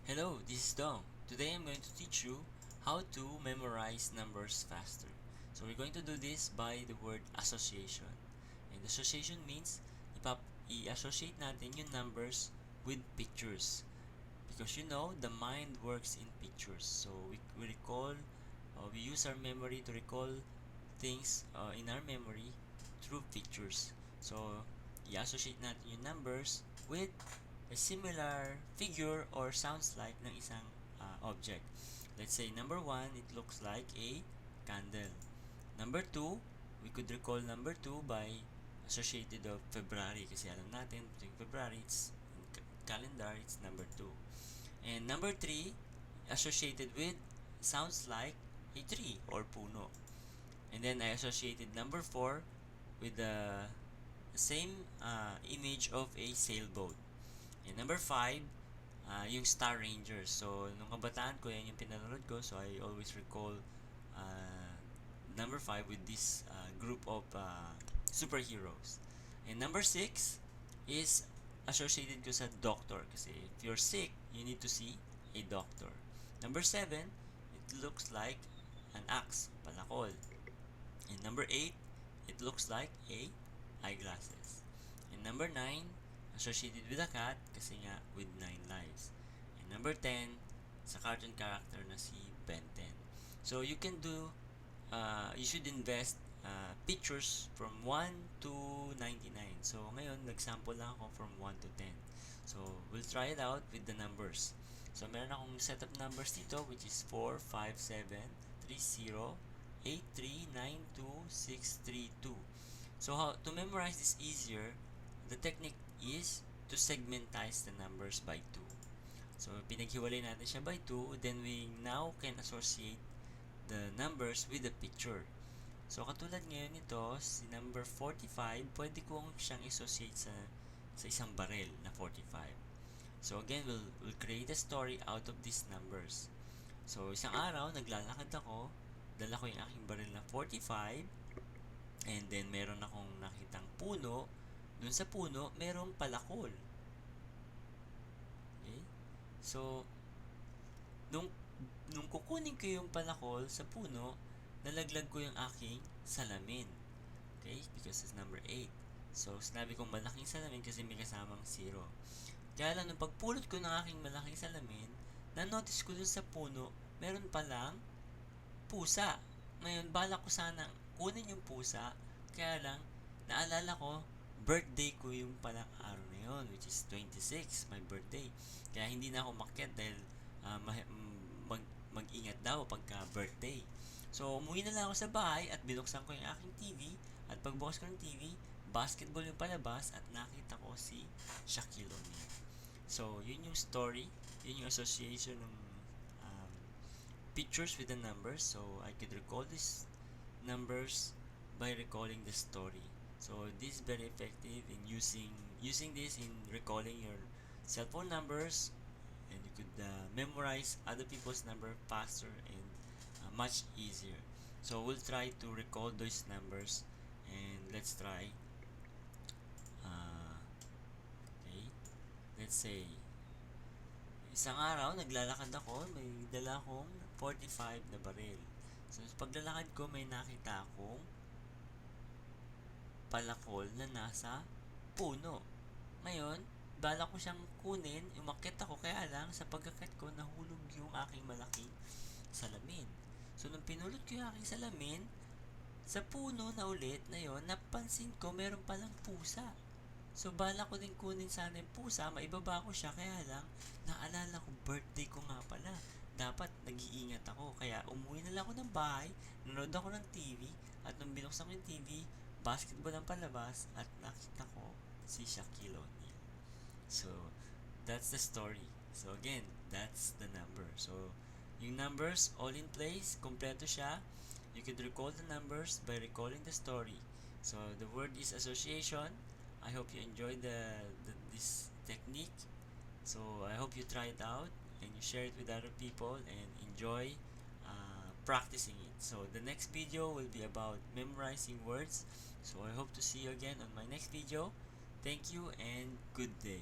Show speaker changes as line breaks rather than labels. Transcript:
Hello, this is Dong. Today I'm going to teach you how to memorize numbers faster. So we're going to do this by the word association. And association means i-associate natin yung numbers with pictures. Because the mind works in pictures. So we recall, we use our memory to recall things in our memory through pictures. So i-associate natin yung numbers with a similar figure or sounds like ng isang object. Let's say number 1, it looks like a candle. Number 2, we could recall number 2 by associated of February kasi alam natin tuwing February it's in calendar it's number 2. And number 3 associated with sounds like a tree or puno. And then I associated number 4 with the same image of a sailboat. And number 5, yung Star Rangers. So, nung kabataan ko, yan yung pinanood ko. So, I always recall number 5 with this group of superheroes. And number 6 is associated ko sa doctor. Kasi if you're sick, you need to see a doctor. Number 7, it looks like an axe, palakol. And number 8, it looks like a eyeglasses. And number 9, associated with a cat kasi nga with 9 lives. And number 10, sa cartoon character na si Ben 10. So you can do, you should invest pictures from 1 to 99. So ngayon, nag-sample lang ako from 1 to 10. So we'll try it out with the numbers. So meron akong set of numbers dito which is 4, 5, 7, 3, 0, 8, 3, 9, 2, 6, 3, 2. So how to memorize this easier, the technique is to segmentize the numbers by 2. So, pinaghiwalay natin siya by 2, then we now can associate the numbers with the picture. So, katulad ngayon ito, si number 45, pwede kong siyang associate sa isang barrel na 45. So, again, we'll create a story out of these numbers. So, isang araw, naglalakad ako, dala ko yung aking barrel na 45, and then meron akong nakitang puno. Dun sa puno, merong palakol. Okay? So, nung kukunin ko yung palakol sa puno, nalaglag ko yung aking salamin. Okay? Because it's number 8. So, sinabi kong malaking salamin kasi may kasamang 0. Kaya lang, nung pagpulot ko ng aking malaking salamin, na-notice ko dun sa puno, meron palang pusa. Ngayon, bala ko sana kunin yung pusa, kaya lang, naalala ko, birthday ko yung palang araw na yun, which is 26, my birthday. Kaya hindi na ako makyat dahil mag-ingat daw pagka birthday. So, umuwi na lang ako sa bahay at binuksan ko yung aking TV. At pagbukas ko ng TV, basketball yung palabas at nakita ko si Shaquille O'Neal. So, yun yung story, yun yung association ng pictures with the numbers. So, I could recall these numbers by recalling the story. So this is very effective in using this in recalling your cell phone numbers, and you could memorize other people's number faster and much easier. So we'll try to recall those numbers, and let's try. Okay, let's say isang araw naglalakad ako, may dala akong 45 na baril. So sa paglalakad ko, may nakita akong palakol na nasa puno. Ngayon, bala ko siyang kunin, umakyat ako, kaya lang sa pagkakit ko, nahulog yung aking malaking salamin. So, nung pinulot ko yung aking salamin, sa puno na ulit na yon, napansin ko meron palang pusa. So, bala ko din kunin sana yung pusa, maibaba ko siya, kaya lang, naalala ko, birthday ko nga pala. Dapat nag-iingat ako. Kaya umuwi na lang ako ng bahay, nanood ako ng TV, at nung binuksan ko yung TV, basketball ang palabas at nakita ko si Shaquille O'Neal. So, that's the story. So, again, that's the number. So, yung numbers all in place, kompleto siya. You could recall the numbers by recalling the story. So, the word is association. I hope you enjoyed this technique. So, I hope you try it out and you share it with other people and enjoy practicing it. So the next video will be about memorizing words. So I hope to see you again on my next video. Thank you and good day.